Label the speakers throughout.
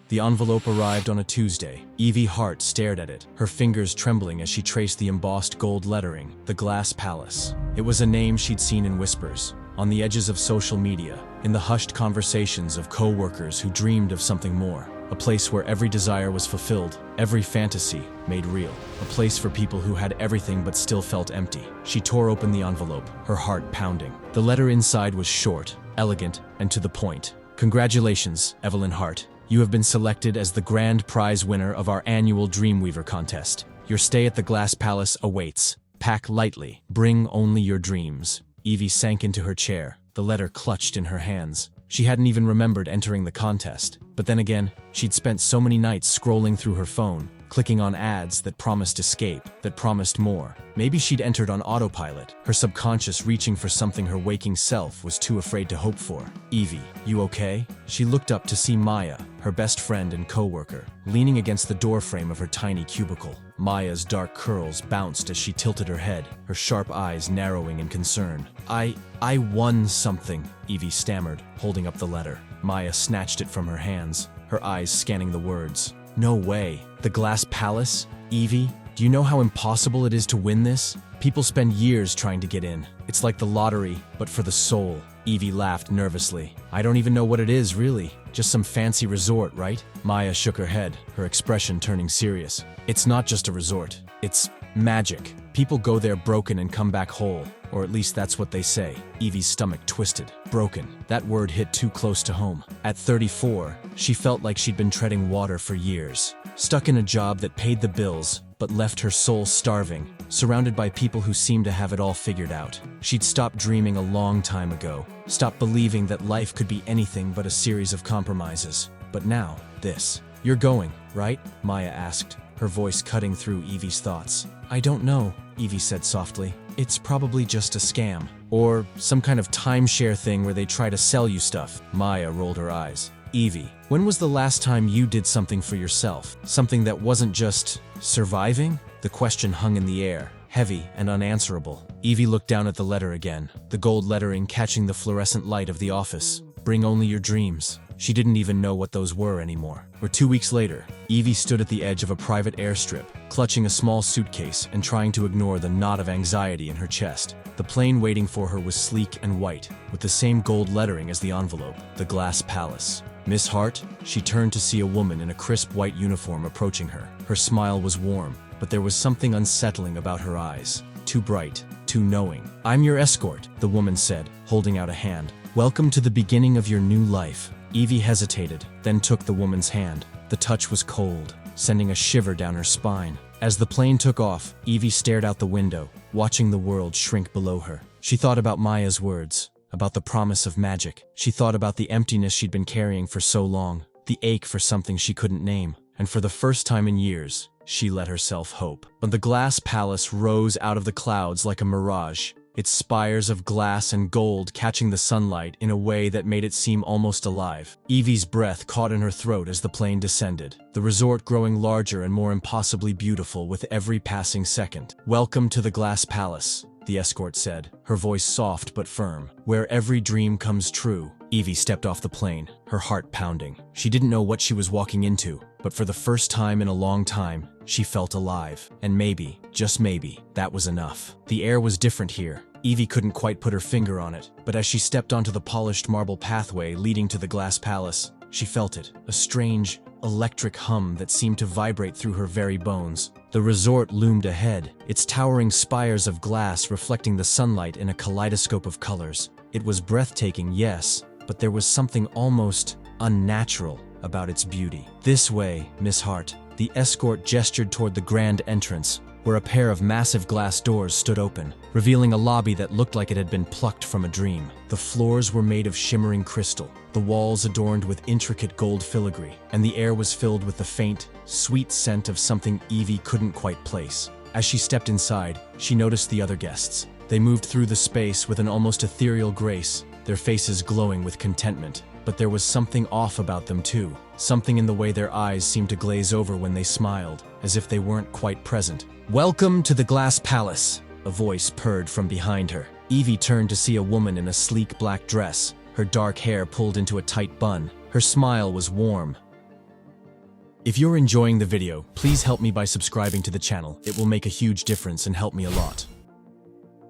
Speaker 1: The envelope arrived on a Tuesday. Evie Hart stared at it, her fingers trembling as she traced the embossed gold lettering, The Glass Palace. It was a name she'd seen in whispers, on the edges of social media, in the hushed conversations of co-workers who dreamed of something more. A place where every desire was fulfilled, every fantasy made real. A place for people who had everything but still felt empty. She tore open the envelope, her heart pounding. The letter inside was short, elegant, and to the point. Congratulations, Evelyn Hart. You have been selected as the grand prize winner of our annual Dreamweaver contest. Your stay at the Glass Palace awaits. Pack lightly. Bring only your dreams. Evie sank into her chair, the letter clutched in her hands. She hadn't even remembered entering the contest. But then again, she'd spent so many nights scrolling through her phone, clicking on ads that promised escape, that promised more. Maybe she'd entered on autopilot, her subconscious reaching for something her waking self was too afraid to hope for. Evie, you okay? She looked up to see Maya, her best friend and co-worker, leaning against the doorframe of her tiny cubicle. Maya's dark curls bounced as she tilted her head, her sharp eyes narrowing in concern. I won something, Evie stammered, holding up the letter. Maya snatched it from her hands, her eyes scanning the words. No way. The Glass Palace? Evie, do you know how impossible it is to win this? People spend years trying to get in. It's like the lottery, but for the soul. Evie laughed nervously. I don't even know what it is, really. Just some fancy resort, right? Maya shook her head, her expression turning serious. It's not just a resort. It's magic. People go there broken and come back whole. Or at least that's what they say. Evie's stomach twisted. Broken. That word hit too close to home. At 34, she felt like she'd been treading water for years. Stuck in a job that paid the bills, but left her soul starving, surrounded by people who seemed to have it all figured out. She'd stopped dreaming a long time ago, stopped believing that life could be anything but a series of compromises. But now, this. You're going, right? Maya asked, her voice cutting through Evie's thoughts. I don't know, Evie said softly. It's probably just a scam. Or some kind of timeshare thing where they try to sell you stuff. Maya rolled her eyes. Evie, when was the last time you did something for yourself? Something that wasn't just surviving? The question hung in the air, heavy and unanswerable. Evie looked down at the letter again, the gold lettering catching the fluorescent light of the office. Bring only your dreams. She didn't even know what those were anymore. 2 weeks later, Evie stood at the edge of a private airstrip, clutching a small suitcase and trying to ignore the knot of anxiety in her chest. The plane waiting for her was sleek and white, with the same gold lettering as the envelope, the Glass Palace. Miss Hart? She turned to see a woman in a crisp white uniform approaching her. Her smile was warm, but there was something unsettling about her eyes. Too bright, too knowing. I'm your escort, the woman said, holding out a hand. Welcome to the beginning of your new life. Evie hesitated, then took the woman's hand. The touch was cold, sending a shiver down her spine. As the plane took off, Evie stared out the window, watching the world shrink below her. She thought about Maya's words, about the promise of magic. She thought about the emptiness she'd been carrying for so long, the ache for something she couldn't name. And for the first time in years, she let herself hope. But the Glass Palace rose out of the clouds like a mirage, its spires of glass and gold catching the sunlight in a way that made it seem almost alive. Evie's breath caught in her throat as the plane descended, the resort growing larger and more impossibly beautiful with every passing second. Welcome to the Glass Palace, the escort said, her voice soft but firm. Where every dream comes true. Evie stepped off the plane, her heart pounding. She didn't know what she was walking into, but for the first time in a long time, she felt alive. And maybe, just maybe, that was enough. The air was different here. Evie couldn't quite put her finger on it, but as she stepped onto the polished marble pathway leading to the Glass Palace, she felt it, a strange, electric hum that seemed to vibrate through her very bones. The resort loomed ahead, its towering spires of glass reflecting the sunlight in a kaleidoscope of colors. It was breathtaking, yes, but there was something almost unnatural about its beauty. This way, Miss Hart. The escort gestured toward the grand entrance, where a pair of massive glass doors stood open, revealing a lobby that looked like it had been plucked from a dream. The floors were made of shimmering crystal, the walls adorned with intricate gold filigree, and the air was filled with the faint, sweet scent of something Evie couldn't quite place. As she stepped inside, she noticed the other guests. They moved through the space with an almost ethereal grace, their faces glowing with contentment. But there was something off about them too, something in the way their eyes seemed to glaze over when they smiled, as if they weren't quite present. Welcome to the Glass Palace, a voice purred from behind her. Evie turned to see a woman in a sleek black dress, her dark hair pulled into a tight bun. Her smile was warm, If you're enjoying the video, please help me by subscribing to the channel. It will make a huge difference and help me a lot.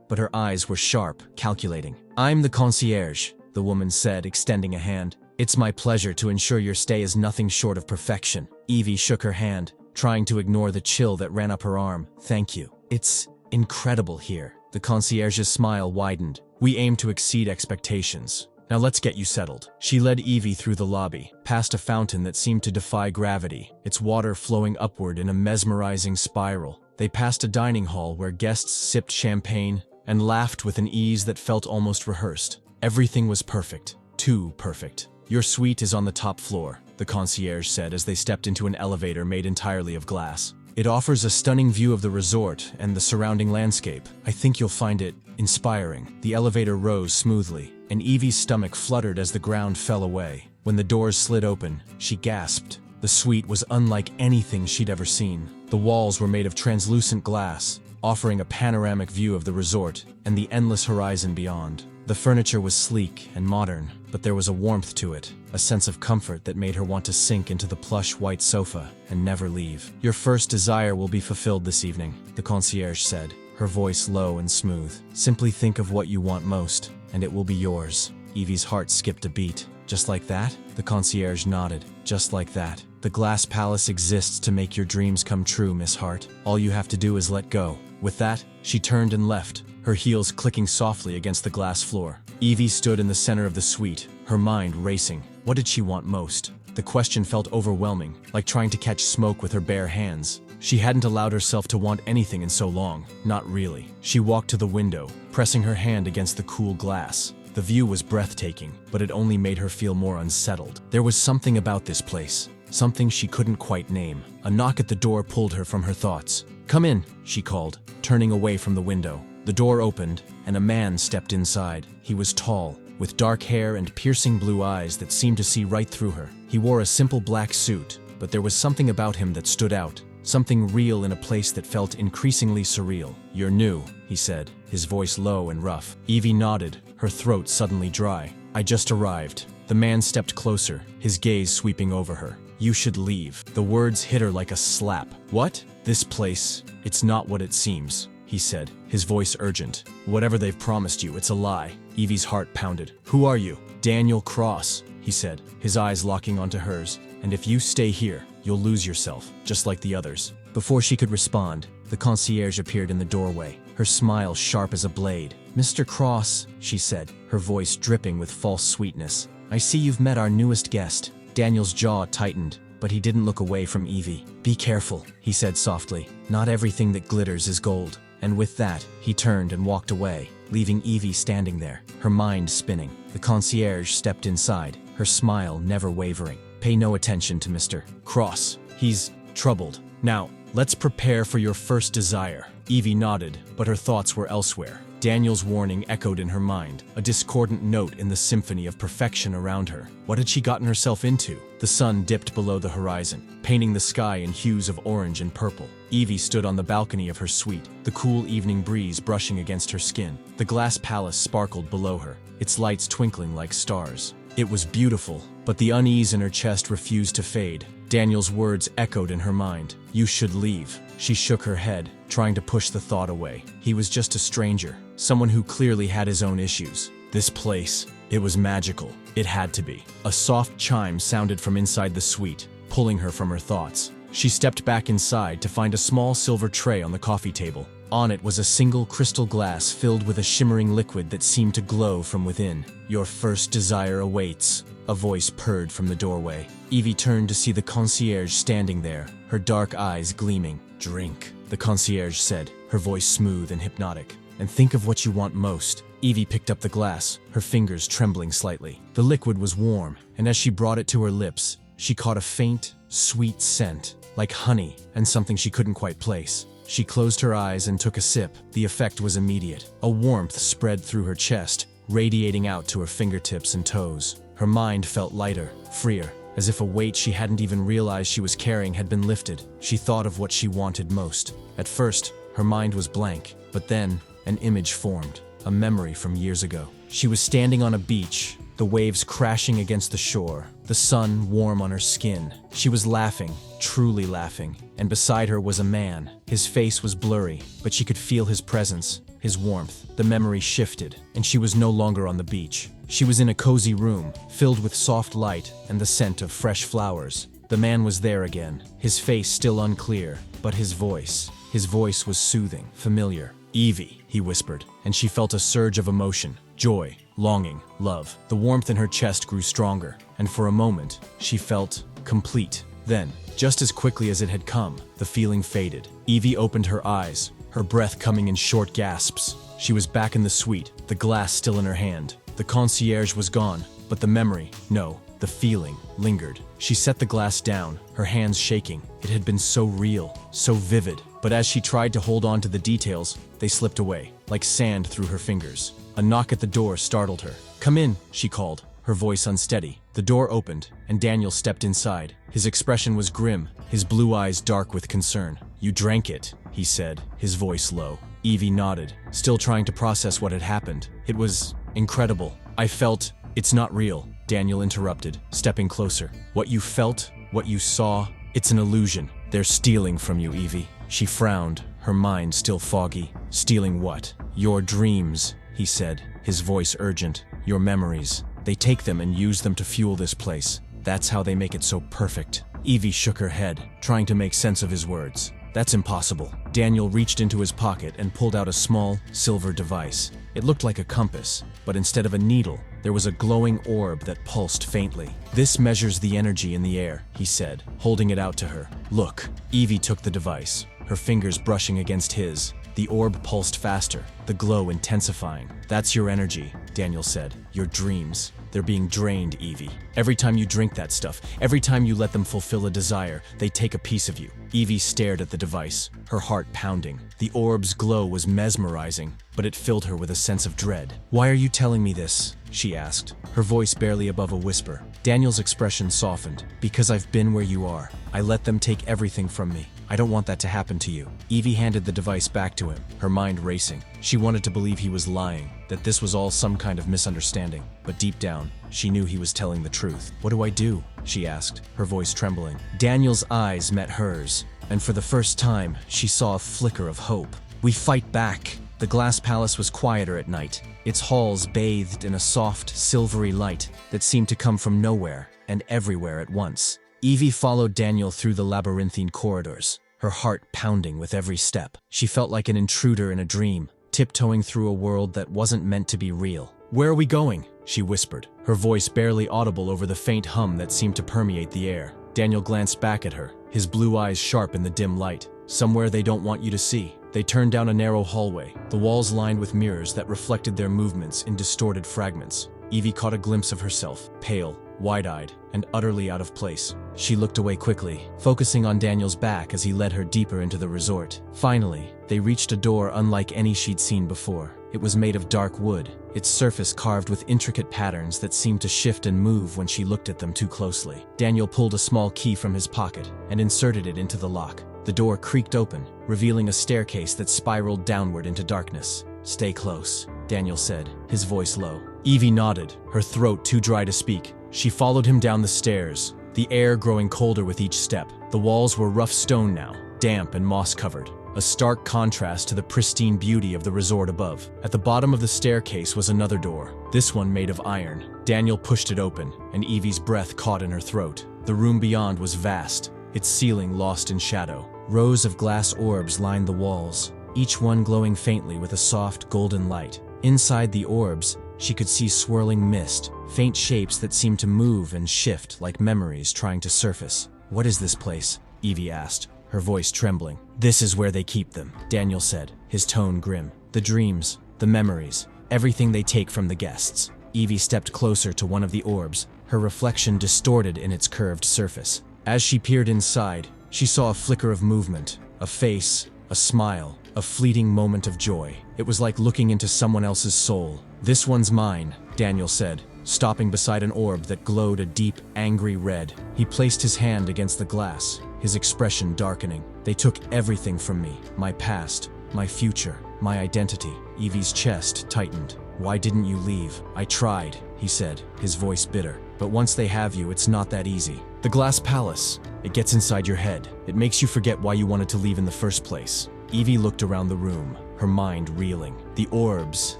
Speaker 1: But her eyes were sharp, calculating. "I'm the concierge," the woman said, extending a hand. "It's my pleasure to ensure your stay is nothing short of perfection." Evie shook her hand, trying to ignore the chill that ran up her arm. "Thank you. It's incredible here." The concierge's smile widened. "We aim to exceed expectations. Now let's get you settled." She led Evie through the lobby, past a fountain that seemed to defy gravity, its water flowing upward in a mesmerizing spiral. They passed a dining hall where guests sipped champagne and laughed with an ease that felt almost rehearsed. Everything was perfect. Too perfect. "Your suite is on the top floor," the concierge said as they stepped into an elevator made entirely of glass. "It offers a stunning view of the resort and the surrounding landscape. I think you'll find it inspiring." The elevator rose smoothly, and Evie's stomach fluttered as the ground fell away. When the doors slid open, she gasped. The suite was unlike anything she'd ever seen. The walls were made of translucent glass, offering a panoramic view of the resort and the endless horizon beyond. The furniture was sleek and modern, but there was a warmth to it, a sense of comfort that made her want to sink into the plush white sofa and never leave. "Your first desire will be fulfilled this evening," the concierge said, her voice low and smooth. "Simply think of what you want most, and it will be yours." Evie's heart skipped a beat. "Just like that?" The concierge nodded. "Just like that. The glass palace exists to make your dreams come true, Miss Hart. All you have to do is let go." With that, she turned and left, her heels clicking softly against the glass floor. Evie stood in the center of the suite, her mind racing. What did she want most? The question felt overwhelming, like trying to catch smoke with her bare hands. She hadn't allowed herself to want anything in so long. Not really. She walked to the window, pressing her hand against the cool glass. The view was breathtaking, but it only made her feel more unsettled. There was something about this place, something she couldn't quite name. A knock at the door pulled her from her thoughts. "Come in," she called, turning away from the window. The door opened, and a man stepped inside. He was tall, with dark hair and piercing blue eyes that seemed to see right through her. He wore a simple black suit, but there was something about him that stood out, something real in a place that felt increasingly surreal. "You're new," he said, his voice low and rough. Evie nodded, her throat suddenly dry. "I just arrived." The man stepped closer, his gaze sweeping over her. "You should leave." The words hit her like a slap. "What? This place, it's not what it seems," he said, his voice urgent. "Whatever they've promised you, it's a lie." Evie's heart pounded. "Who are you?" "Daniel Cross," he said, his eyes locking onto hers. "And if you stay here, you'll lose yourself, just like the others." Before she could respond, the concierge appeared in the doorway, her smile sharp as a blade. "Mr. Cross," she said, her voice dripping with false sweetness. "I see you've met our newest guest." Daniel's jaw tightened, but he didn't look away from Evie. "Be careful," he said softly. "Not everything that glitters is gold." And with that, he turned and walked away, leaving Evie standing there, her mind spinning. The concierge stepped inside, her smile never wavering. "Pay no attention to Mr. Cross. He's troubled. Now, let's prepare for your first desire." Evie nodded, but her thoughts were elsewhere. Daniel's warning echoed in her mind, a discordant note in the symphony of perfection around her. What had she gotten herself into? The sun dipped below the horizon, painting the sky in hues of orange and purple. Evie stood on the balcony of her suite, the cool evening breeze brushing against her skin. The glass palace sparkled below her, its lights twinkling like stars. It was beautiful, but the unease in her chest refused to fade. Daniel's words echoed in her mind. "You should leave." She shook her head, trying to push the thought away. He was just a stranger, someone who clearly had his own issues. This place, it was magical. It had to be. A soft chime sounded from inside the suite, pulling her from her thoughts. She stepped back inside to find a small silver tray on the coffee table. On it was a single crystal glass filled with a shimmering liquid that seemed to glow from within. "Your first desire awaits," a voice purred from the doorway. Evie turned to see the concierge standing there, her dark eyes gleaming. "Drink," the concierge said, her voice smooth and hypnotic. "And think of what you want most." Evie picked up the glass, her fingers trembling slightly. The liquid was warm, and as she brought it to her lips, she caught a faint, sweet scent, like honey and something she couldn't quite place. She closed her eyes and took a sip. The effect was immediate. A warmth spread through her chest, radiating out to her fingertips and toes. Her mind felt lighter, freer, as if a weight she hadn't even realized she was carrying had been lifted. She thought of what she wanted most. At first, her mind was blank, but then an image formed, a memory from years ago. She was standing on a beach, the waves crashing against the shore, the sun warm on her skin. She was laughing, truly laughing, and beside her was a man. His face was blurry, but she could feel his presence, his warmth. The memory shifted, and she was no longer on the beach. She was in a cozy room, filled with soft light and the scent of fresh flowers. The man was there again, his face still unclear, but his voice was soothing, familiar. "Evie," he whispered, and she felt a surge of emotion, joy, longing, love. The warmth in her chest grew stronger, and for a moment, she felt complete. Then, just as quickly as it had come, the feeling faded. Evie opened her eyes, her breath coming in short gasps. She was back in the suite, the glass still in her hand. The concierge was gone, but the memory, no, the feeling, lingered. She set the glass down, her hands shaking. It had been so real, so vivid. But as she tried to hold on to the details, they slipped away, like sand through her fingers. A knock at the door startled her. "Come in," she called, her voice unsteady. The door opened, and Daniel stepped inside. His expression was grim, his blue eyes dark with concern. "You drank it," he said, his voice low. Evie nodded, still trying to process what had happened. "It was incredible. I felt..." "It's not real," Daniel interrupted, stepping closer. "What you felt, what you saw, it's an illusion. They're stealing from you, Evie." She frowned, her mind still foggy. "Stealing what?" "Your dreams," he said, his voice urgent. "Your memories. They take them and use them to fuel this place. That's how they make it so perfect." Evie shook her head, trying to make sense of his words. "That's impossible." Daniel reached into his pocket and pulled out a small, silver device. It looked like a compass, but instead of a needle, there was a glowing orb that pulsed faintly. "This measures the energy in the air," he said, holding it out to her. "Look." Evie took the device, her fingers brushing against his. The orb pulsed faster, the glow intensifying. "That's your energy," Daniel said. "Your dreams. They're being drained, Evie. Every time you drink that stuff, every time you let them fulfill a desire, they take a piece of you." Evie stared at the device, her heart pounding. The orb's glow was mesmerizing, but it filled her with a sense of dread. "Why are you telling me this?" she asked, her voice barely above a whisper. Daniel's expression softened. "Because I've been where you are. I let them take everything from me. I don't want that to happen to you." Evie handed the device back to him, her mind racing. She wanted to believe he was lying, that this was all some kind of misunderstanding. But deep down, she knew he was telling the truth. "What do I do?" she asked, her voice trembling. Daniel's eyes met hers, and for the first time, she saw a flicker of hope. "We fight back." The glass palace was quieter at night, its halls bathed in a soft, silvery light that seemed to come from nowhere and everywhere at once. Evie followed Daniel through the labyrinthine corridors, her heart pounding with every step. She felt like an intruder in a dream, tiptoeing through a world that wasn't meant to be real. "Where are we going?" she whispered, her voice barely audible over the faint hum that seemed to permeate the air. Daniel glanced back at her, his blue eyes sharp in the dim light. "Somewhere they don't want you to see." They turned down a narrow hallway, the walls lined with mirrors that reflected their movements in distorted fragments. Evie caught a glimpse of herself, pale, wide-eyed, and utterly out of place. She looked away quickly, focusing on Daniel's back as he led her deeper into the resort. Finally, they reached a door unlike any she'd seen before. It was made of dark wood, its surface carved with intricate patterns that seemed to shift and move when she looked at them too closely. Daniel pulled a small key from his pocket and inserted it into the lock. The door creaked open, revealing a staircase that spiraled downward into darkness. "Stay close," Daniel said, his voice low. Evie nodded, her throat too dry to speak. She followed him down the stairs, the air growing colder with each step. The walls were rough stone now, damp and moss-covered, a stark contrast to the pristine beauty of the resort above. At the bottom of the staircase was another door, this one made of iron. Daniel pushed it open, and Evie's breath caught in her throat. The room beyond was vast, its ceiling lost in shadow. Rows of glass orbs lined the walls, each one glowing faintly with a soft, golden light. Inside the orbs, she could see swirling mist, faint shapes that seemed to move and shift like memories trying to surface. "What is this place?" Evie asked, her voice trembling. "This is where they keep them," Daniel said, his tone grim. "The dreams, the memories, everything they take from the guests." Evie stepped closer to one of the orbs, her reflection distorted in its curved surface. As she peered inside, she saw a flicker of movement, a face, a smile, a fleeting moment of joy. It was like looking into someone else's soul. "This one's mine," Daniel said, stopping beside an orb that glowed a deep, angry red. He placed his hand against the glass, his expression darkening. "They took everything from me, my past, my future, my identity." Evie's chest tightened. Why didn't you leave? I tried, he said, his voice bitter. But once they have you, it's not that easy. The glass palace. It gets inside your head. It makes you forget why you wanted to leave in the first place. Evie looked around the room, her mind reeling. The orbs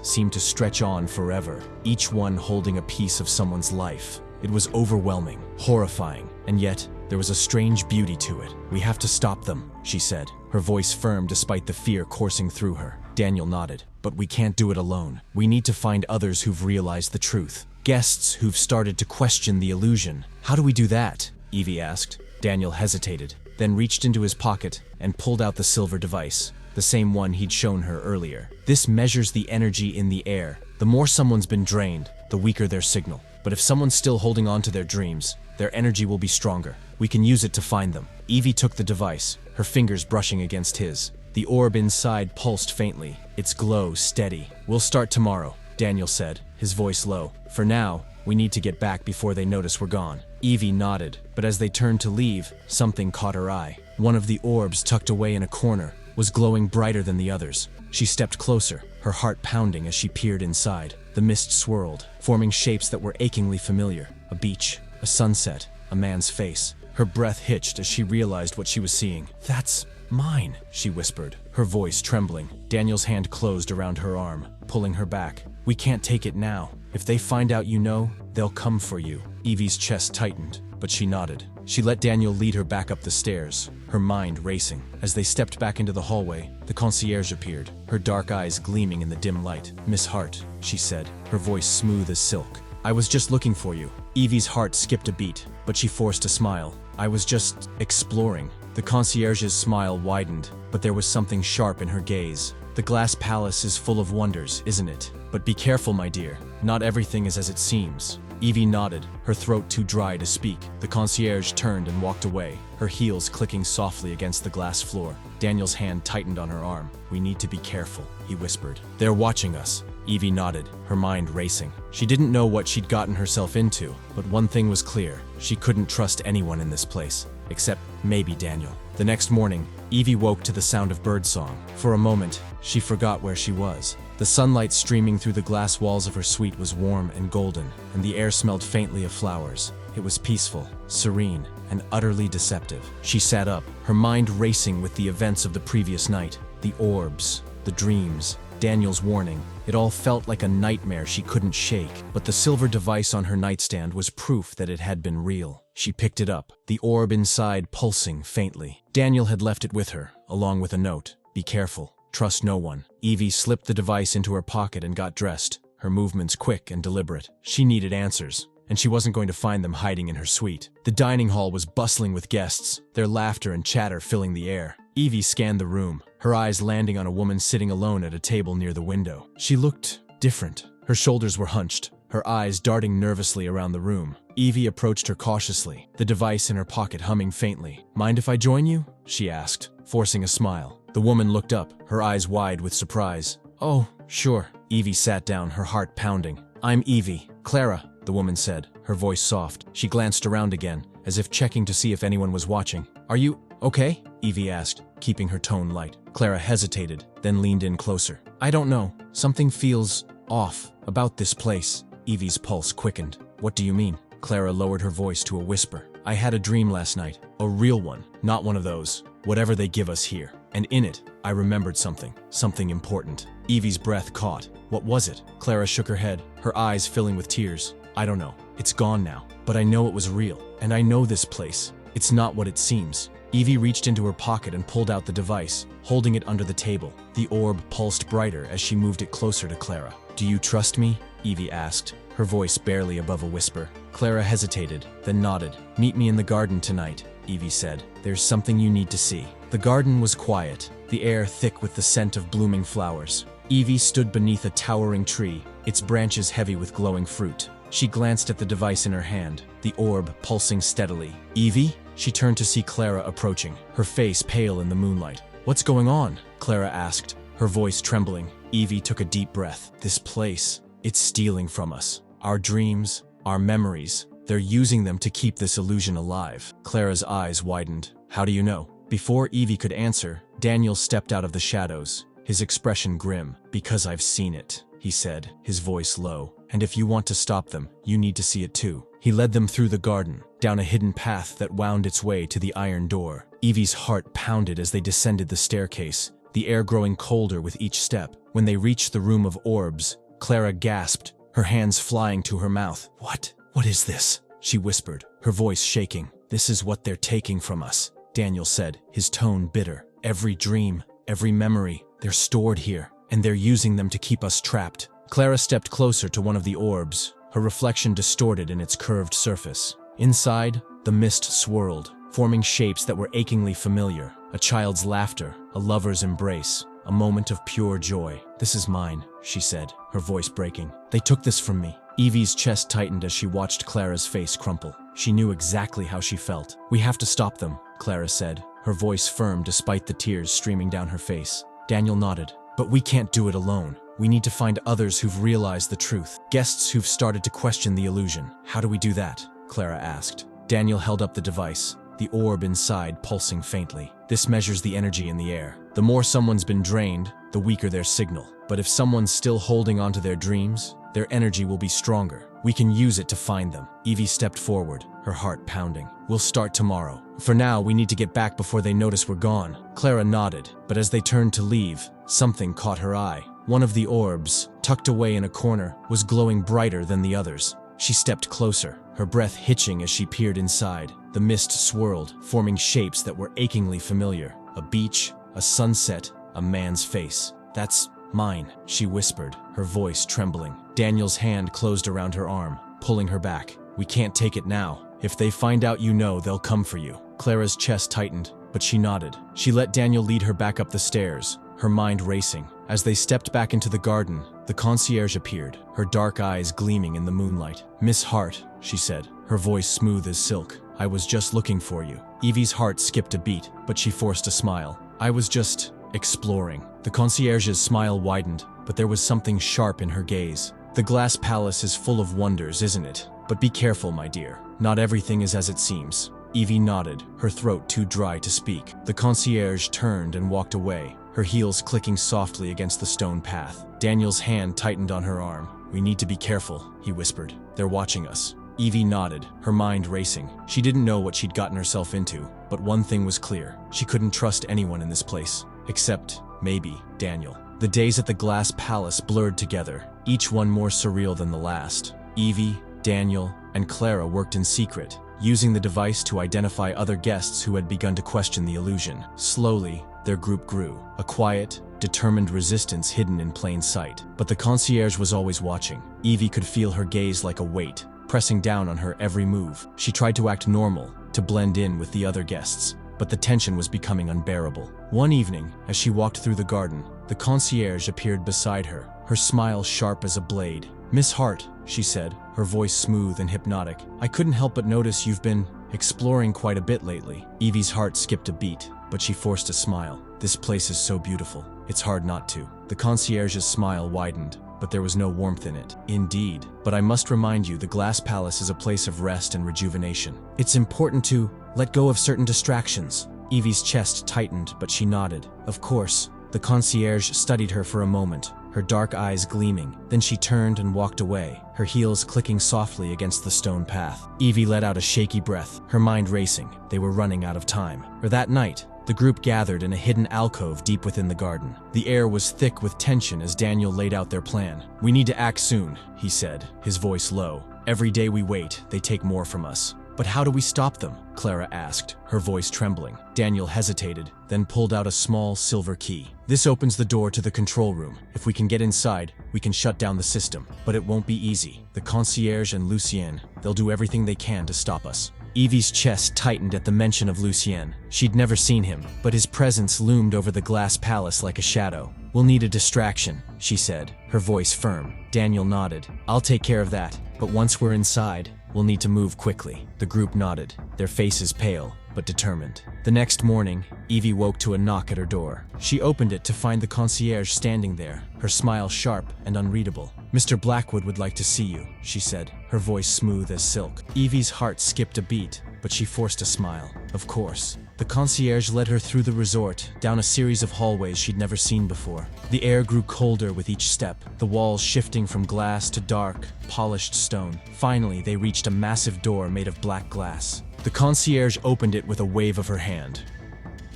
Speaker 1: seemed to stretch on forever, each one holding a piece of someone's life. It was overwhelming, horrifying, and yet there was a strange beauty to it. We have to stop them, she said, her voice firm despite the fear coursing through her. Daniel nodded. But we can't do it alone. We need to find others who've realized the truth. Guests who've started to question the illusion. How do we do that? Evie asked. Daniel hesitated, then reached into his pocket and pulled out the silver device, the same one he'd shown her earlier. This measures the energy in the air. The more someone's been drained, the weaker their signal. But if someone's still holding on to their dreams, their energy will be stronger. We can use it to find them. Evie took the device, her fingers brushing against his. The orb inside pulsed faintly, its glow steady. We'll start tomorrow, Daniel said, his voice low. For now, we need to get back before they notice we're gone. Evie nodded, but as they turned to leave, something caught her eye. One of the orbs tucked away in a corner was glowing brighter than the others. She stepped closer, her heart pounding as she peered inside. The mist swirled, forming shapes that were achingly familiar. A beach, a sunset, a man's face. Her breath hitched as she realized what she was seeing. That's mine, she whispered, her voice trembling. Daniel's hand closed around her arm, pulling her back. We can't take it now. If they find out you know, they'll come for you. Evie's chest tightened, but she nodded. She let Daniel lead her back up the stairs, her mind racing. As they stepped back into the hallway, the concierge appeared, her dark eyes gleaming in the dim light. Miss Hart, she said, her voice smooth as silk. I was just looking for you. Evie's heart skipped a beat, but she forced a smile. I was just exploring. The concierge's smile widened, but there was something sharp in her gaze. The glass palace is full of wonders, isn't it? But be careful, my dear. Not everything is as it seems. Evie nodded, her throat too dry to speak. The concierge turned and walked away, her heels clicking softly against the glass floor. Daniel's hand tightened on her arm. We need to be careful, he whispered. They're watching us. Evie nodded, her mind racing. She didn't know what she'd gotten herself into, but one thing was clear. She couldn't trust anyone in this place, except maybe Daniel. The next morning, Evie woke to the sound of birdsong. For a moment, she forgot where she was. The sunlight streaming through the glass walls of her suite was warm and golden, and the air smelled faintly of flowers. It was peaceful, serene, and utterly deceptive. She sat up, her mind racing with the events of the previous night. The orbs, the dreams, Daniel's warning. It all felt like a nightmare she couldn't shake, but the silver device on her nightstand was proof that it had been real. She picked it up, the orb inside pulsing faintly. Daniel had left it with her, along with a note. Be careful. Trust no one. Evie slipped the device into her pocket and got dressed, her movements quick and deliberate. She needed answers, and she wasn't going to find them hiding in her suite. The dining hall was bustling with guests, their laughter and chatter filling the air. Evie scanned the room, her eyes landing on a woman sitting alone at a table near the window. She looked different. Her shoulders were hunched, her eyes darting nervously around the room. Evie approached her cautiously, the device in her pocket humming faintly. Mind if I join you? She asked, forcing a smile. The woman looked up, her eyes wide with surprise. Oh, sure. Evie sat down, her heart pounding. I'm Evie. Clara, the woman said, her voice soft. She glanced around again, as if checking to see if anyone was watching. Are you okay? Evie asked, keeping her tone light. Clara hesitated, then leaned in closer. I don't know. Something feels off about this place. Evie's pulse quickened. What do you mean? Clara lowered her voice to a whisper. I had a dream last night. A real one, not one of those. Whatever they give us here. And in it, I remembered something important. Evie's breath caught. What was it? Clara shook her head, her eyes filling with tears. I don't know. It's gone now. But I know it was real. And I know this place. It's not what it seems. Evie reached into her pocket and pulled out the device, holding it under the table. The orb pulsed brighter as she moved it closer to Clara. Do you trust me? Evie asked, her voice barely above a whisper. Clara hesitated, then nodded. Meet me in the garden tonight, Evie said. There's something you need to see. The garden was quiet, the air thick with the scent of blooming flowers. Evie stood beneath a towering tree, its branches heavy with glowing fruit. She glanced at the device in her hand, the orb pulsing steadily. Evie? She turned to see Clara approaching, her face pale in the moonlight. What's going on? Clara asked, her voice trembling. Evie took a deep breath. This place, it's stealing from us. Our dreams, our memories. They're using them to keep this illusion alive. Clara's eyes widened. How do you know? Before Evie could answer, Daniel stepped out of the shadows, his expression grim. Because I've seen it. he said, his voice low. And if you want to stop them, you need to see it too. He led them through the garden, down a hidden path that wound its way to the iron door. Evie's heart pounded as they descended the staircase, the air growing colder with each step. When they reached the room of orbs, Clara gasped, her hands flying to her mouth. What is this? She whispered, her voice shaking. This is what they're taking from us, Daniel said, his tone bitter. Every dream, every memory, they're stored here, and they're using them to keep us trapped. Clara stepped closer to one of the orbs, her reflection distorted in its curved surface. Inside, the mist swirled, forming shapes that were achingly familiar. A child's laughter, a lover's embrace, a moment of pure joy. This is mine, she said, her voice breaking. They took this from me. Evie's chest tightened as she watched Clara's face crumple. She knew exactly how she felt. We have to stop them, Clara said, her voice firm despite the tears streaming down her face. Daniel nodded. But we can't do it alone. We need to find others who've realized the truth, guests who've started to question the illusion. How do we do that? Clara asked. Daniel held up the device, the orb inside pulsing faintly. This measures the energy in the air. The more someone's been drained, the weaker their signal. But if someone's still holding onto their dreams, their energy will be stronger. We can use it to find them. Evie stepped forward, her heart pounding. We'll start tomorrow. For now, we need to get back before they notice we're gone. Clara nodded, but as they turned to leave, something caught her eye. One of the orbs, tucked away in a corner, was glowing brighter than the others. She stepped closer, her breath hitching as she peered inside. The mist swirled, forming shapes that were achingly familiar. A beach, a sunset, a man's face. That's mine, she whispered, her voice trembling. Daniel's hand closed around her arm, pulling her back. We can't take it now. If they find out you know, they'll come for you. Clara's chest tightened, but she nodded. She let Daniel lead her back up the stairs, her mind racing. As they stepped back into the garden, the concierge appeared, her dark eyes gleaming in the moonlight. Miss Hart, she said, her voice smooth as silk. I was just looking for you. Evie's heart skipped a beat, but she forced a smile. I was just exploring. The concierge's smile widened, but there was something sharp in her gaze. The glass palace is full of wonders, isn't it? But be careful, my dear. Not everything is as it seems. Evie nodded, her throat too dry to speak. The concierge turned and walked away, her heels clicking softly against the stone path. Daniel's hand tightened on her arm. We need to be careful, he whispered. They're watching us. Evie nodded, her mind racing. She didn't know what she'd gotten herself into, but one thing was clear. She couldn't trust anyone in this place, except, maybe, Daniel. The days at the glass palace blurred together, each one more surreal than the last. Evie, Daniel, and Clara worked in secret, using the device to identify other guests who had begun to question the illusion. Slowly, their group grew, a quiet, determined resistance hidden in plain sight. But the concierge was always watching. Evie could feel her gaze like a weight, pressing down on her every move. She tried to act normal, to blend in with the other guests, but the tension was becoming unbearable. One evening, as she walked through the garden, the concierge appeared beside her, her smile sharp as a blade. Miss Hart, she said, her voice smooth and hypnotic. I couldn't help but notice you've been exploring quite a bit lately. Evie's heart skipped a beat, but she forced a smile. This place is so beautiful. It's hard not to. The concierge's smile widened, but there was no warmth in it. Indeed, but I must remind you, the glass palace is a place of rest and rejuvenation. It's important to let go of certain distractions. Evie's chest tightened, but she nodded. Of course. The concierge studied her for a moment, her dark eyes gleaming. Then she turned and walked away, her heels clicking softly against the stone path. Evie let out a shaky breath, her mind racing. They were running out of time. That night, the group gathered in a hidden alcove deep within the garden. The air was thick with tension as Daniel laid out their plan. We need to act soon, he said, his voice low. Every day we wait, they take more from us. But how do we stop them? Clara asked, her voice trembling. Daniel hesitated, then pulled out a small silver key. This opens the door to the control room. If we can get inside, we can shut down the system. But it won't be easy. The concierge and Lucien, they'll do everything they can to stop us. Evie's chest tightened at the mention of Lucien. She'd never seen him, but his presence loomed over the glass palace like a shadow. We'll need a distraction, she said, her voice firm. Daniel nodded. I'll take care of that. But once we're inside, we'll need to move quickly. The group nodded, their faces pale, but determined. The next morning, Evie woke to a knock at her door. She opened it to find the concierge standing there, her smile sharp and unreadable. Mr. Blackwood would like to see you, she said, her voice smooth as silk. Evie's heart skipped a beat, but she forced a smile. Of course. The concierge led her through the resort, down a series of hallways she'd never seen before. The air grew colder with each step, the walls shifting from glass to dark, polished stone. Finally, they reached a massive door made of black glass. The concierge opened it with a wave of her hand.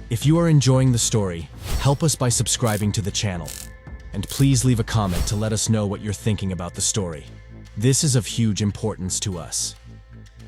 Speaker 1: If you are enjoying the story, help us by subscribing to the channel. And please leave a comment to let us know what you're thinking about the story. This is of huge importance to us.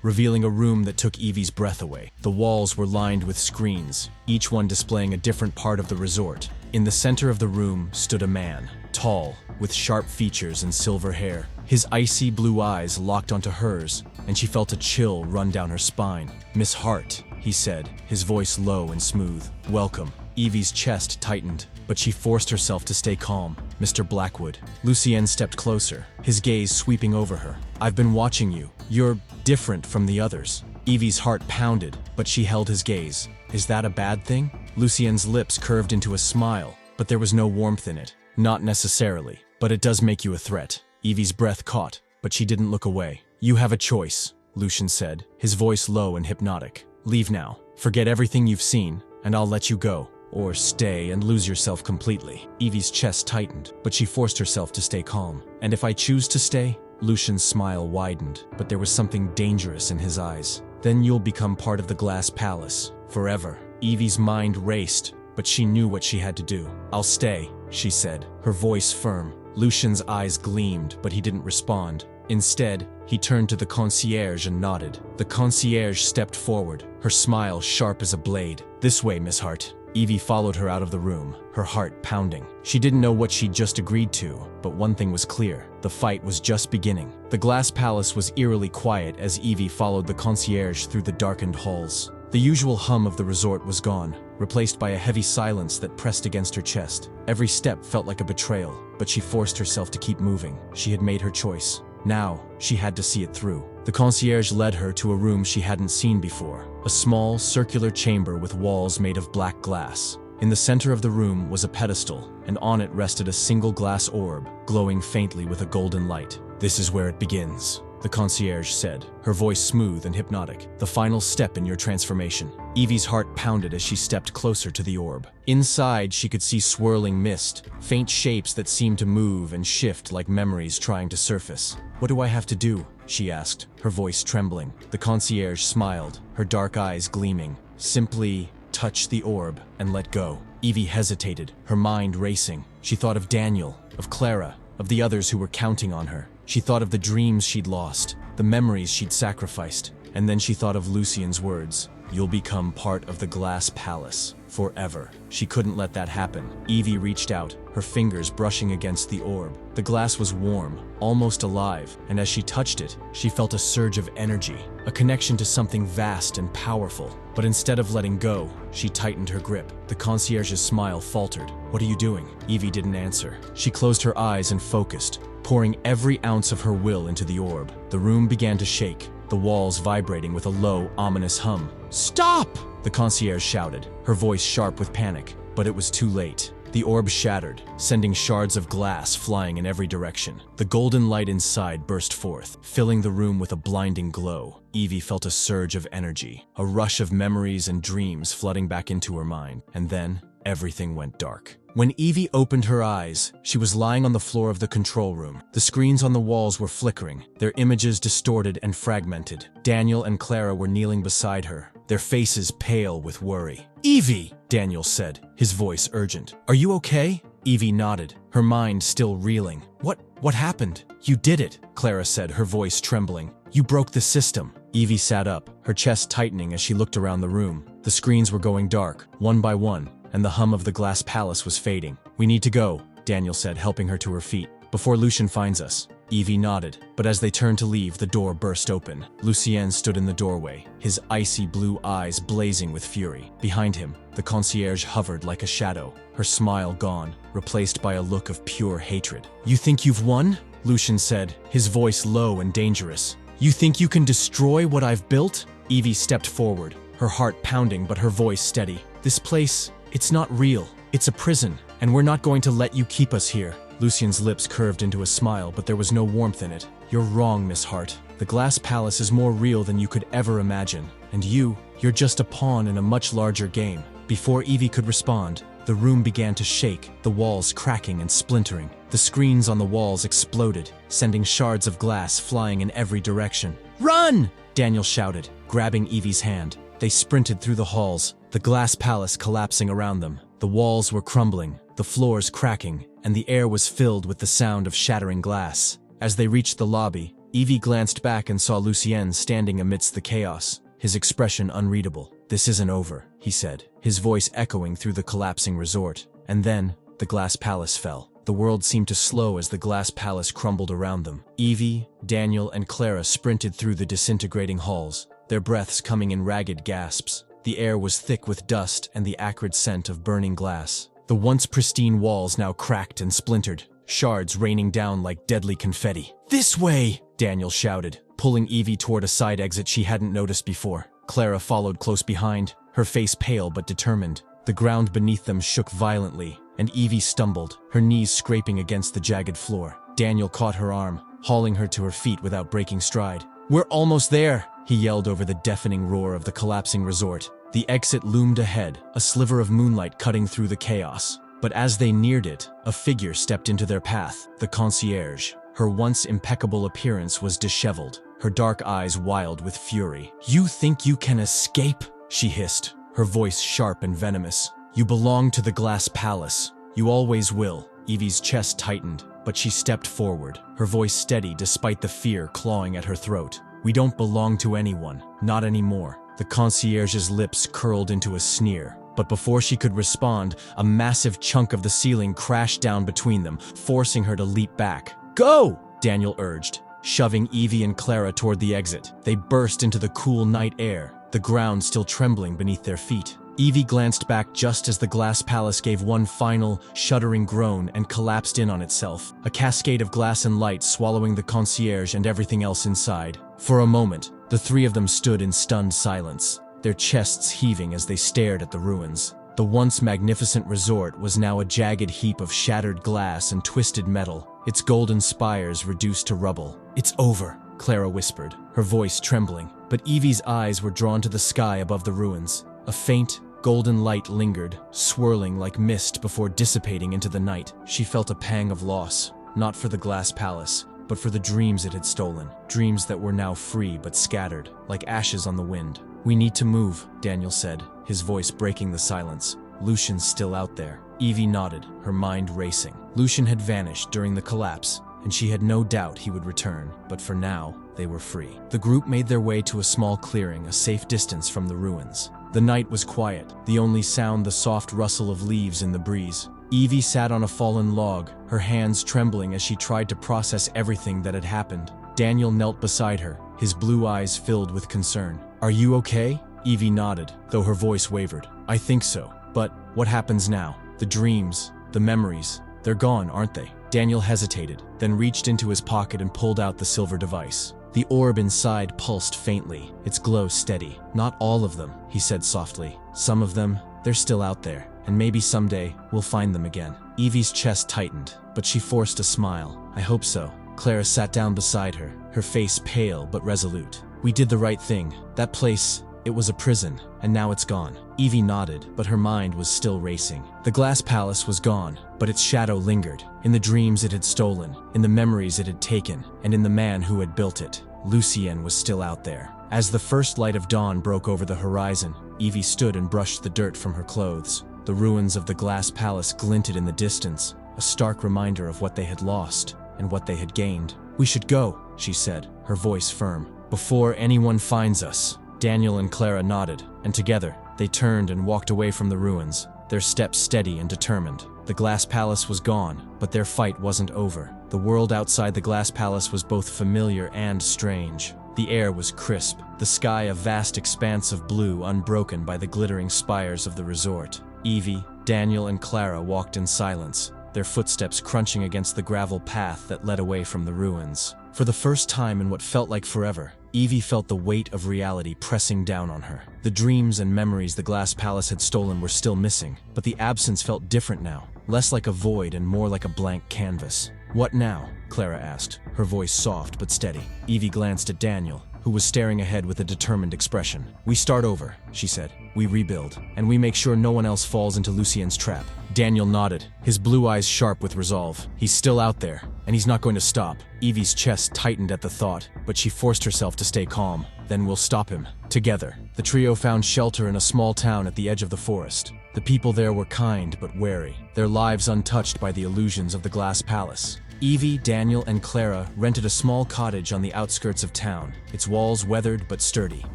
Speaker 1: Revealing a room that took Evie's breath away. The walls were lined with screens, each one displaying a different part of the resort. In the center of the room stood a man, tall, with sharp features and silver hair. His icy blue eyes locked onto hers, and she felt a chill run down her spine. "Miss Hart," he said, his voice low and smooth. "Welcome." Evie's chest tightened, but she forced herself to stay calm. "Mr. Blackwood." Lucien stepped closer, his gaze sweeping over her. "I've been watching you. You're different from the others." Evie's heart pounded, but she held his gaze. "Is that a bad thing?" Lucien's lips curved into a smile, but there was no warmth in it. "Not necessarily, but it does make you a threat." Evie's breath caught, but she didn't look away. "You have a choice," Lucien said, his voice low and hypnotic. "Leave now. Forget everything you've seen, and I'll let you go. Or stay and lose yourself completely." Evie's chest tightened, but she forced herself to stay calm. "And if I choose to stay?" Lucien's smile widened, but there was something dangerous in his eyes. "Then you'll become part of the Glass Palace, forever." Evie's mind raced, but she knew what she had to do. "I'll stay," she said, her voice firm. Lucien's eyes gleamed, but he didn't respond. Instead, he turned to the concierge and nodded. The concierge stepped forward, her smile sharp as a blade. "This way, Miss Hart." Evie followed her out of the room, her heart pounding. She didn't know what she'd just agreed to, but one thing was clear: the fight was just beginning. The Glass Palace was eerily quiet as Evie followed the concierge through the darkened halls. The usual hum of the resort was gone, replaced by a heavy silence that pressed against her chest. Every step felt like a betrayal, but she forced herself to keep moving. She had made her choice. Now, she had to see it through. The concierge led her to a room she hadn't seen before, a small, circular chamber with walls made of black glass. In the center of the room was a pedestal, and on it rested a single glass orb, glowing faintly with a golden light. "This is where it begins," the concierge said, her voice smooth and hypnotic. "The final step in your transformation." Evie's heart pounded as she stepped closer to the orb. Inside, she could see swirling mist, faint shapes that seemed to move and shift like memories trying to surface. "What do I have to do?" she asked, her voice trembling. The concierge smiled, her dark eyes gleaming. "Simply touch the orb and let go." Evie hesitated, her mind racing. She thought of Daniel, of Clara, of the others who were counting on her. She thought of the dreams she'd lost, the memories she'd sacrificed, and then she thought of Lucien's words: "You'll become part of the Glass Palace, forever." She couldn't let that happen. Evie reached out, her fingers brushing against the orb. The glass was warm, almost alive, and as she touched it, she felt a surge of energy, a connection to something vast and powerful. But instead of letting go, she tightened her grip. The concierge's smile faltered. "What are you doing?" Evie didn't answer. She closed her eyes and focused, pouring every ounce of her will into the orb. The room began to shake, the walls vibrating with a low, ominous hum. "Stop!" the concierge shouted, her voice sharp with panic. But it was too late. The orb shattered, sending shards of glass flying in every direction. The golden light inside burst forth, filling the room with a blinding glow. Evie felt a surge of energy, a rush of memories and dreams flooding back into her mind. And then, everything went dark. When Evie opened her eyes, she was lying on the floor of the control room. The screens on the walls were flickering, their images distorted and fragmented. Daniel and Clara were kneeling beside her, their faces pale with worry. "Evie!" Daniel said, his voice urgent. "Are you okay?" Evie nodded, her mind still reeling. What happened?" "You did it," Clara said, her voice trembling. "You broke the system." Evie sat up, her chest tightening as she looked around the room. The screens were going dark, one by one, and the hum of the Glass Palace was fading. "We need to go," Daniel said, helping her to her feet. "Before Lucien finds us." Evie nodded, but as they turned to leave, the door burst open. Lucien stood in the doorway, his icy blue eyes blazing with fury. Behind him, the concierge hovered like a shadow, her smile gone, replaced by a look of pure hatred. "You think you've won?" Lucien said, his voice low and dangerous. "You think you can destroy what I've built?" Evie stepped forward, her heart pounding but her voice steady. "This place, it's not real. It's a prison, and we're not going to let you keep us here." Lucien's lips curved into a smile, but there was no warmth in it. "You're wrong, Miss Hart. The glass palace is more real than you could ever imagine. And you're just a pawn in a much larger game. Before Evie could respond, the room began to shake, the walls cracking and splintering. The screens on the walls exploded, sending shards of glass flying in every direction. "Run!" Daniel shouted, grabbing Evie's hand. They sprinted through the halls, the glass palace collapsing around them. The walls were crumbling, the floors cracking, and the air was filled with the sound of shattering glass. As they reached the lobby, Evie glanced back and saw Lucien standing amidst the chaos, his expression unreadable. "This isn't over," he said, his voice echoing through the collapsing resort. And then, the glass palace fell. The world seemed to slow as the glass palace crumbled around them. Evie, Daniel, and Clara sprinted through the disintegrating halls, their breaths coming in ragged gasps. The air was thick with dust and the acrid scent of burning glass. The once pristine walls now cracked and splintered, shards raining down like deadly confetti. "This way!" Daniel shouted, pulling Evie toward a side exit she hadn't noticed before. Clara followed close behind, her face pale but determined. The ground beneath them shook violently, and Evie stumbled, her knees scraping against the jagged floor. Daniel caught her arm, hauling her to her feet without breaking stride. "We're almost there!" he yelled over the deafening roar of the collapsing resort. The exit loomed ahead, a sliver of moonlight cutting through the chaos. But as they neared it, a figure stepped into their path, the concierge. Her once impeccable appearance was disheveled, her dark eyes wild with fury. "You think you can escape?" she hissed, her voice sharp and venomous. "You belong to the glass palace. You always will." Evie's chest tightened, but she stepped forward, her voice steady despite the fear clawing at her throat. "We don't belong to anyone, not anymore." The concierge's lips curled into a sneer, but before she could respond, a massive chunk of the ceiling crashed down between them, forcing her to leap back. "Go!" Daniel urged, shoving Evie and Clara toward the exit. They burst into the cool night air, the ground still trembling beneath their feet. Evie glanced back just as the glass palace gave one final, shuddering groan and collapsed in on itself, a cascade of glass and light swallowing the concierge and everything else inside. For a moment, the three of them stood in stunned silence, their chests heaving as they stared at the ruins. The once magnificent resort was now a jagged heap of shattered glass and twisted metal, its golden spires reduced to rubble. "It's over," Clara whispered, her voice trembling, but Evie's eyes were drawn to the sky above the ruins. A faint, golden light lingered, swirling like mist before dissipating into the night. She felt a pang of loss, not for the glass palace, but for the dreams it had stolen, dreams that were now free but scattered, like ashes on the wind. "We need to move," Daniel said, his voice breaking the silence. "Lucien's still out there." Evie nodded, her mind racing. Lucien had vanished during the collapse, and she had no doubt he would return, but for now, they were free. The group made their way to a small clearing, a safe distance from the ruins. The night was quiet, the only sound the soft rustle of leaves in the breeze. Evie sat on a fallen log, her hands trembling as she tried to process everything that had happened. Daniel knelt beside her, his blue eyes filled with concern. "Are you okay?" Evie nodded, though her voice wavered. "I think so. But what happens now? The dreams, the memories, they're gone, aren't they?" Daniel hesitated, then reached into his pocket and pulled out the silver device. The orb inside pulsed faintly, its glow steady. "Not all of them," he said softly. "Some of them, they're still out there, and maybe someday we'll find them again." Evie's chest tightened, but she forced a smile. "I hope so." Clara sat down beside her, her face pale but resolute. "We did the right thing. That place, it was a prison, and now it's gone." Evie nodded, but her mind was still racing. The glass palace was gone, but its shadow lingered, in the dreams it had stolen, in the memories it had taken, and in the man who had built it. Lucien was still out there. As the first light of dawn broke over the horizon, Evie stood and brushed the dirt from her clothes. The ruins of the glass palace glinted in the distance, a stark reminder of what they had lost and what they had gained. "We should go," she said, her voice firm, "before anyone finds us." Daniel and Clara nodded, and together, they turned and walked away from the ruins, their steps steady and determined. The glass palace was gone, but their fight wasn't over. The world outside the glass palace was both familiar and strange. The air was crisp, the sky a vast expanse of blue unbroken by the glittering spires of the resort. Evie, Daniel, and Clara walked in silence, their footsteps crunching against the gravel path that led away from the ruins. For the first time in what felt like forever, Evie felt the weight of reality pressing down on her. The dreams and memories the glass palace had stolen were still missing, but the absence felt different now, less like a void and more like a blank canvas. What now? Clara asked, her voice soft but steady. Evie glanced at Daniel, who was staring ahead with a determined expression. We start over, she said. We rebuild, and we make sure no one else falls into Lucien's trap. Daniel nodded, his blue eyes sharp with resolve. He's still out there, and he's not going to stop. Evie's chest tightened at the thought, but she forced herself to stay calm. Then we'll stop him. Together. The trio found shelter in a small town at the edge of the forest. The people there were kind but wary, their lives untouched by the illusions of the glass palace. Evie, Daniel, and Clara rented a small cottage on the outskirts of town, its walls weathered but sturdy.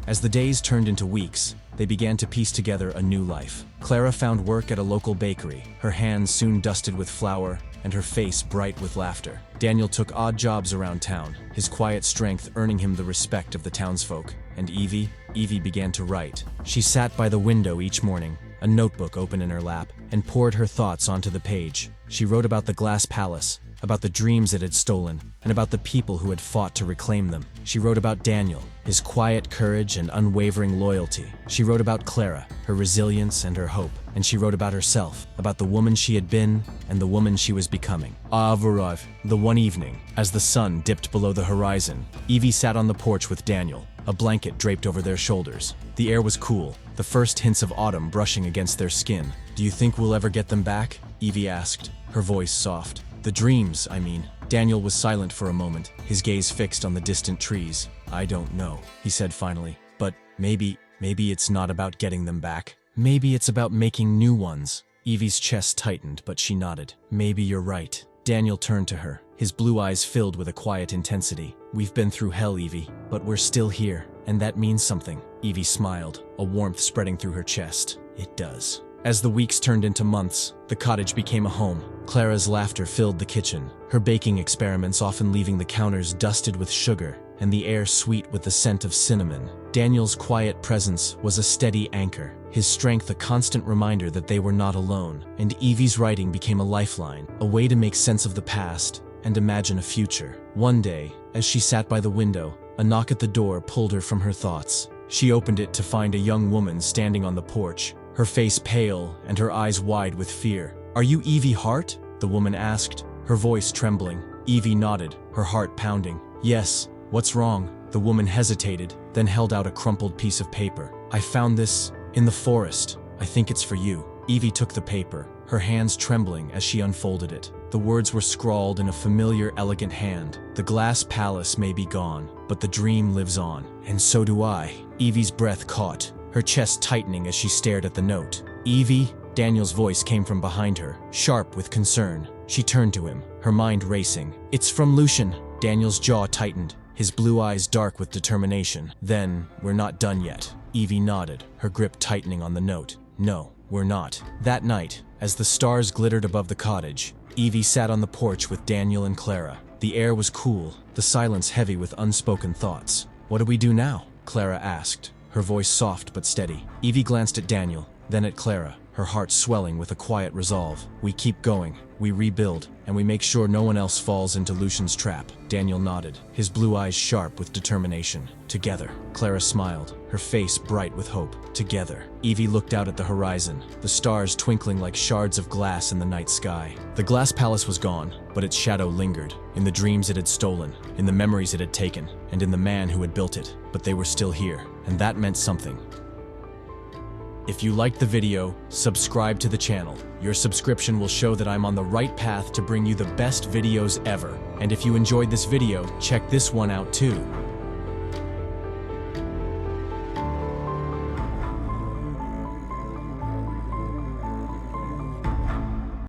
Speaker 1: As the days turned into weeks, they began to piece together a new life. Clara found work at a local bakery, her hands soon dusted with flour and her face bright with laughter. Daniel took odd jobs around town, his quiet strength earning him the respect of the townsfolk. And Evie began to write. She sat by the window each morning, a notebook open in her lap, and poured her thoughts onto the page. She wrote about the glass palace, about the dreams it had stolen, and about the people who had fought to reclaim them. She wrote about Daniel, his quiet courage and unwavering loyalty. She wrote about Clara, her resilience and her hope. And she wrote about herself, about the woman she had been and the woman she was becoming. The one evening, as the sun dipped below the horizon, Evie sat on the porch with Daniel, a blanket draped over their shoulders. The air was cool, the first hints of autumn brushing against their skin. Do you think we'll ever get them back? Evie asked, her voice soft. The dreams, I mean. Daniel was silent for a moment, his gaze fixed on the distant trees. I don't know, he said finally. But maybe it's not about getting them back. Maybe it's about making new ones. Evie's chest tightened, but she nodded. Maybe you're right. Daniel turned to her, his blue eyes filled with a quiet intensity. We've been through hell, Evie, but we're still here, and that means something. Evie smiled, a warmth spreading through her chest. It does. As the weeks turned into months, the cottage became a home. Clara's laughter filled the kitchen, her baking experiments often leaving the counters dusted with sugar and the air sweet with the scent of cinnamon. Daniel's quiet presence was a steady anchor, his strength a constant reminder that they were not alone. And Evie's writing became a lifeline, a way to make sense of the past and imagine a future. One day, as she sat by the window, a knock at the door pulled her from her thoughts. She opened it to find a young woman standing on the porch, her face pale and her eyes wide with fear. Are you Evie Hart? The woman asked, her voice trembling. Evie nodded, her heart pounding. Yes, what's wrong? The woman hesitated, then held out a crumpled piece of paper. I found this in the forest. I think it's for you. Evie took the paper, her hands trembling as she unfolded it. The words were scrawled in a familiar, elegant hand. The glass palace may be gone, but the dream lives on. And so do I. Evie's breath caught, her chest tightening as she stared at the note. Evie? Daniel's voice came from behind her, sharp with concern. She turned to him, her mind racing. It's from Lucien. Daniel's jaw tightened, his blue eyes dark with determination. Then, we're not done yet. Evie nodded, her grip tightening on the note. No, we're not. That night, as the stars glittered above the cottage, Evie sat on the porch with Daniel and Clara. The air was cool, the silence heavy with unspoken thoughts. What do we do now? Clara asked, her voice soft but steady. Evie glanced at Daniel, then at Clara, her heart swelling with a quiet resolve. We keep going, we rebuild, and we make sure no one else falls into Lucien's trap. Daniel nodded, his blue eyes sharp with determination. Together. Clara smiled, her face bright with hope. Together. Evie looked out at the horizon, the stars twinkling like shards of glass in the night sky. The glass palace was gone, but its shadow lingered, in the dreams it had stolen, in the memories it had taken, and in the man who had built it. But they were still here, and that meant something. If you liked the video, subscribe to the channel. Your subscription will show that I'm on the right path to bring you the best videos ever. And if you enjoyed this video, check this one out too.